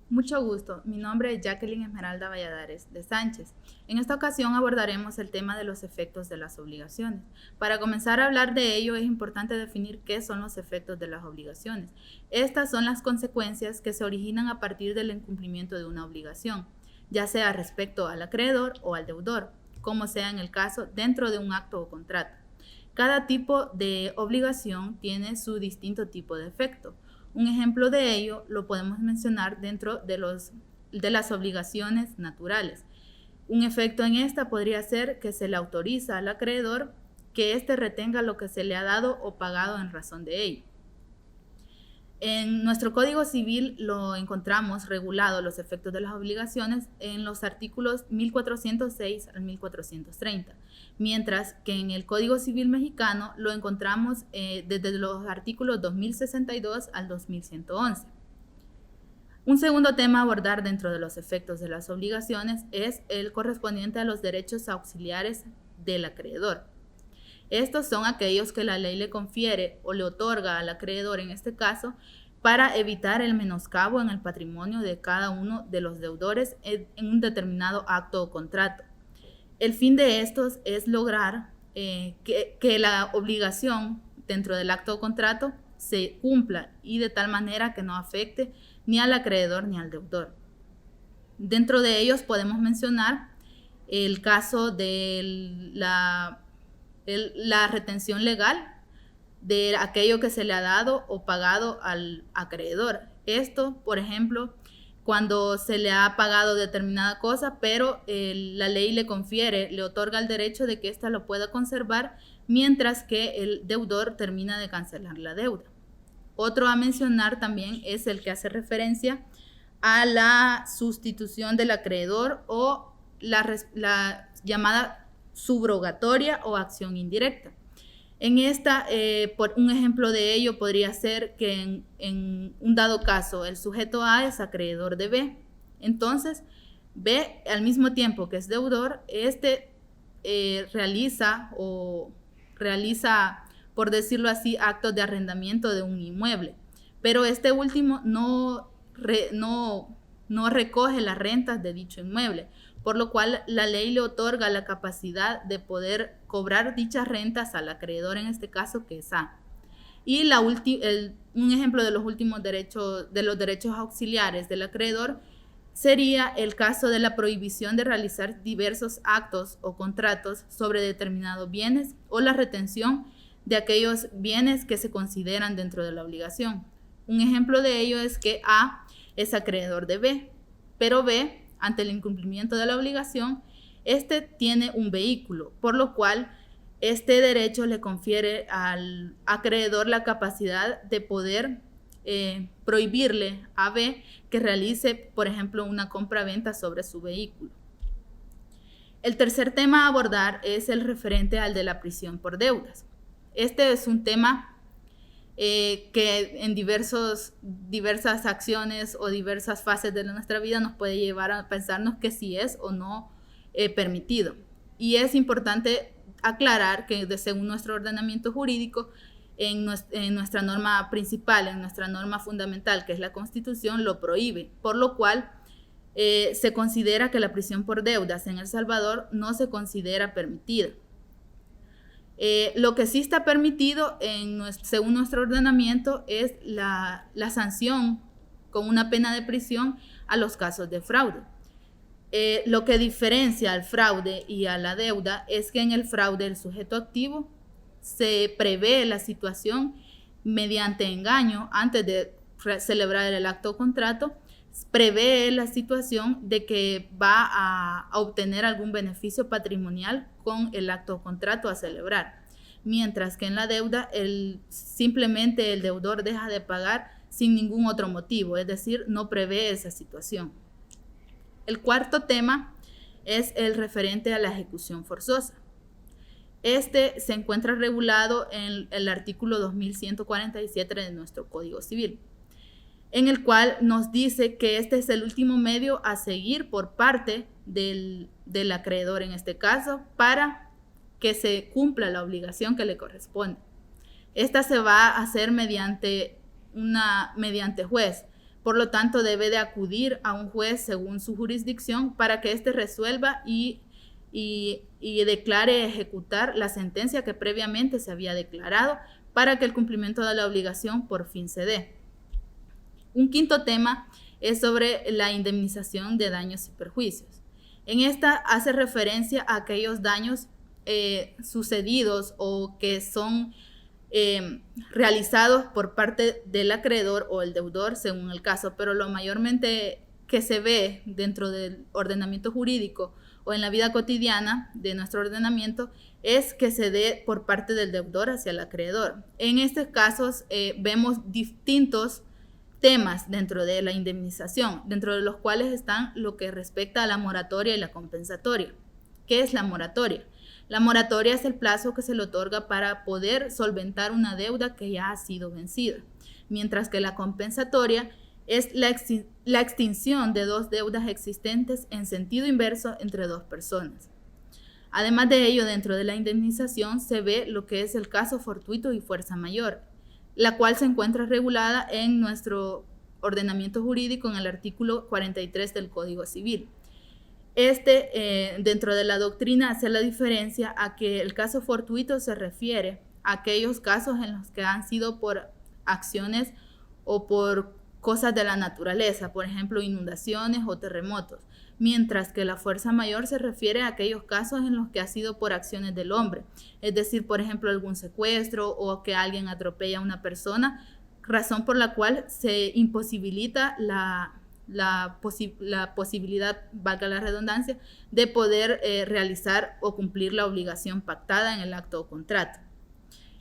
Mucho gusto, mi nombre es Jacqueline Esmeralda Valladares de Sánchez. En esta ocasión abordaremos el tema de los efectos de las obligaciones. Para comenzar a hablar de ello es importante definir qué son los efectos de las obligaciones. Estas son las consecuencias que se originan a partir del incumplimiento de una obligación, ya sea respecto al acreedor o al deudor, como sea en el caso dentro de un acto o contrato. Cada tipo de obligación tiene su distinto tipo de efecto. Un ejemplo de ello lo podemos mencionar dentro de las obligaciones naturales. Un efecto en esta podría ser que se le autoriza al acreedor que éste retenga lo que se le ha dado o pagado en razón de ello. En nuestro Código Civil lo encontramos regulado los efectos de las obligaciones en los artículos 1406 al 1430, mientras que en el Código Civil mexicano lo encontramos desde los artículos 2062 al 2111. Un segundo tema a abordar dentro de los efectos de las obligaciones es el correspondiente a los derechos auxiliares del acreedor. Estos son aquellos que la ley le confiere o le otorga al acreedor en este caso para evitar el menoscabo en el patrimonio de cada uno de los deudores en un determinado acto o contrato. El fin de estos es lograr que la obligación dentro del acto o contrato se cumpla y de tal manera que no afecte ni al acreedor ni al deudor. Dentro de ellos podemos mencionar el caso de la retención legal de aquello que se le ha dado o pagado al acreedor. Esto, por ejemplo, cuando se le ha pagado determinada cosa, pero la ley le confiere, le otorga el derecho de que ésta lo pueda conservar mientras que el deudor termina de cancelar la deuda. Otro a mencionar también es el que hace referencia a la sustitución del acreedor o la llamada subrogatoria o acción indirecta. En esta, por un ejemplo de ello podría ser que en un dado caso el sujeto A es acreedor de B. Entonces, B, al mismo tiempo que es deudor, realiza, por decirlo así, actos de arrendamiento de un inmueble. Pero este último no recoge las rentas de dicho inmueble, por lo cual la ley le otorga la capacidad de poder cobrar dichas rentas al acreedor, en este caso que es A. Y un ejemplo de los últimos derechos, de los derechos auxiliares del acreedor, sería el caso de la prohibición de realizar diversos actos o contratos sobre determinados bienes o la retención de aquellos bienes que se consideran dentro de la obligación. Un ejemplo de ello es que A es acreedor de B, pero B, ante el incumplimiento de la obligación, este tiene un vehículo, por lo cual este derecho le confiere al acreedor la capacidad de poder prohibirle a B que realice, por ejemplo, una compra-venta sobre su vehículo. El tercer tema a abordar es el referente al de la prisión por deudas. Este es un tema que en diversas acciones o diversas fases de nuestra vida nos puede llevar a pensarnos que si es o no permitido. Y es importante aclarar que según nuestro ordenamiento jurídico, en nuestra norma principal, en nuestra norma fundamental, que es la Constitución, lo prohíbe, por lo cual se considera que la prisión por deudas en El Salvador no se considera permitida. Lo que sí está permitido según nuestro ordenamiento es la sanción con una pena de prisión a los casos de fraude. Lo que diferencia al fraude y a la deuda es que en el fraude el sujeto activo se prevé la situación mediante engaño antes de celebrar el acto o contrato, prevé la situación de que va a obtener algún beneficio patrimonial con el acto o contrato a celebrar, mientras que en la deuda simplemente el deudor deja de pagar sin ningún otro motivo, es decir, no prevé esa situación. El cuarto tema es el referente a la ejecución forzosa. Este se encuentra regulado en el artículo 2147 de nuestro Código Civil, en el cual nos dice que este es el último medio a seguir por parte del acreedor en este caso para que se cumpla la obligación que le corresponde. Esta se va a hacer mediante juez, Por lo tanto, debe de acudir a un juez según su jurisdicción para que éste resuelva y declare ejecutar la sentencia que previamente se había declarado para que el cumplimiento de la obligación por fin se dé. Un quinto tema es sobre la indemnización de daños y perjuicios. En esta hace referencia a aquellos daños sucedidos o que son realizados por parte del acreedor o el deudor, según el caso, pero lo mayormente que se ve dentro del ordenamiento jurídico o en la vida cotidiana de nuestro ordenamiento es que se dé por parte del deudor hacia el acreedor. En estos casos vemos distintos temas dentro de la indemnización, dentro de los cuales están lo que respecta a la moratoria y la compensatoria. ¿Qué es la moratoria? La moratoria es el plazo que se le otorga para poder solventar una deuda que ya ha sido vencida, mientras que la compensatoria es la extinción de dos deudas existentes en sentido inverso entre dos personas. Además de ello, dentro de la indemnización se ve lo que es el caso fortuito y fuerza mayor, la cual se encuentra regulada en nuestro ordenamiento jurídico en el artículo 43 del Código Civil. Dentro de la doctrina hace la diferencia a que el caso fortuito se refiere a aquellos casos en los que han sido por acciones o por cosas de la naturaleza, por ejemplo, inundaciones o terremotos, mientras que la fuerza mayor se refiere a aquellos casos en los que ha sido por acciones del hombre, es decir, por ejemplo, algún secuestro o que alguien atropella a una persona, razón por la cual se imposibilita la posibilidad, valga la redundancia, de poder realizar o cumplir la obligación pactada en el acto o contrato.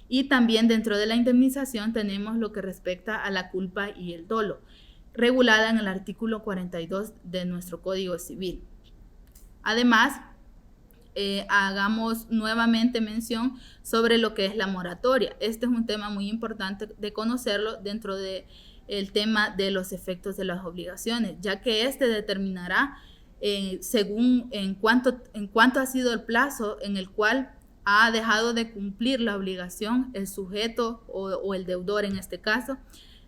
Y también dentro de la indemnización tenemos lo que respecta a la culpa y el dolo, regulada en el artículo 42 de nuestro Código Civil. Además, hagamos nuevamente mención sobre lo que es la moratoria. Este es un tema muy importante de conocerlo dentro del tema de los efectos de las obligaciones, ya que determinará según en cuánto ha sido el plazo en el cual ha dejado de cumplir la obligación el sujeto o el deudor en este caso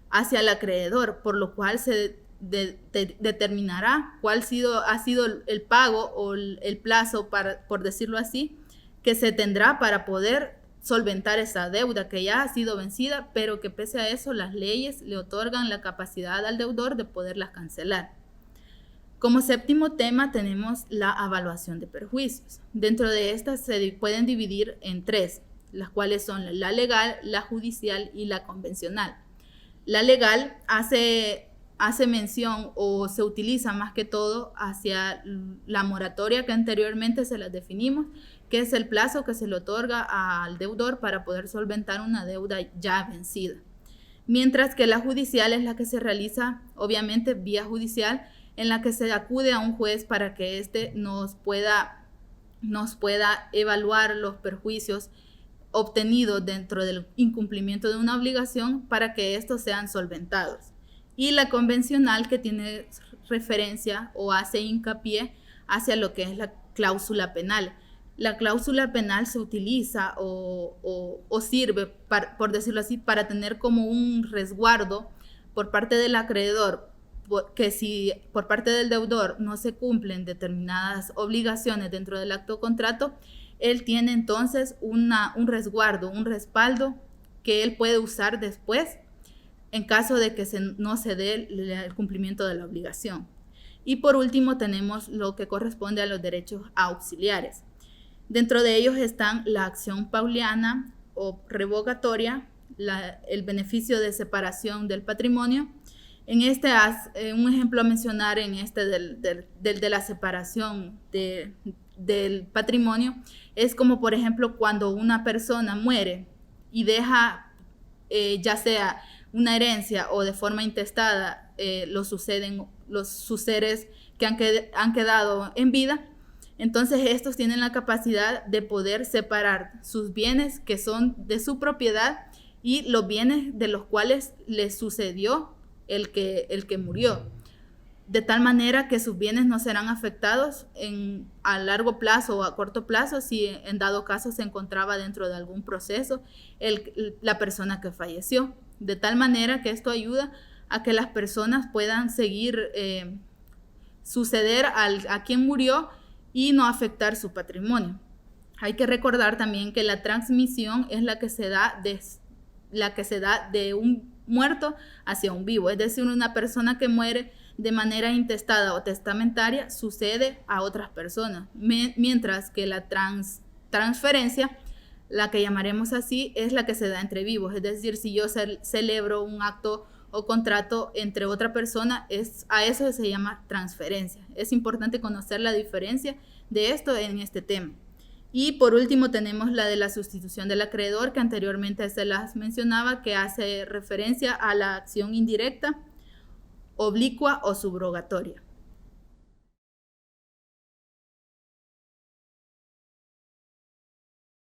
hacia el acreedor, por lo cual se determinará cuál ha sido el pago o el plazo, por decirlo así, que se tendrá para poder solventar esa deuda que ya ha sido vencida, pero que pese a eso las leyes le otorgan la capacidad al deudor de poderlas cancelar. Como séptimo tema tenemos la evaluación de perjuicios. Dentro de estas se pueden dividir en tres, las cuales son la legal, la judicial y la convencional. La legal hace mención o se utiliza más que todo hacia la moratoria que anteriormente se las definimos, que es el plazo que se le otorga al deudor para poder solventar una deuda ya vencida. Mientras que la judicial es la que se realiza obviamente vía judicial, en la que se acude a un juez para que éste nos pueda evaluar los perjuicios obtenidos dentro del incumplimiento de una obligación para que estos sean solventados. Y la convencional, que tiene referencia o hace hincapié hacia lo que es la cláusula penal. La cláusula penal se utiliza o sirve, por decirlo así, para tener como un resguardo por parte del acreedor, que si por parte del deudor no se cumplen determinadas obligaciones dentro del acto o contrato, él tiene entonces un resguardo, un respaldo que él puede usar después en caso de que no se dé el cumplimiento de la obligación. Y por último tenemos lo que corresponde a los derechos auxiliares. Dentro de ellos están la acción pauliana o revocatoria, el beneficio de separación del patrimonio. En un ejemplo a mencionar del de la separación del patrimonio es como, por ejemplo, cuando una persona muere y deja ya sea una herencia o de forma intestada sus seres que han quedado en vida. Entonces estos tienen la capacidad de poder separar sus bienes que son de su propiedad y los bienes de los cuales les sucedió el que murió, de tal manera que sus bienes no serán afectados a largo plazo o a corto plazo si en dado caso se encontraba dentro de algún proceso la persona que falleció, de tal manera que esto ayuda a que las personas puedan seguir suceder a quien murió y no afectar su patrimonio. Hay que recordar también que la transmisión es la que se da de un muerto hacia un vivo, es decir, una persona que muere de manera intestada o testamentaria sucede a otras personas, mientras que la transferencia, la que llamaremos así, es la que se da entre vivos, es decir, si yo celebro un acto o contrato entre otra persona, a eso se llama transferencia. Es importante conocer la diferencia de esto en este tema. Y por último tenemos la de la sustitución del acreedor, que anteriormente se las mencionaba, que hace referencia a la acción indirecta, oblicua o subrogatoria.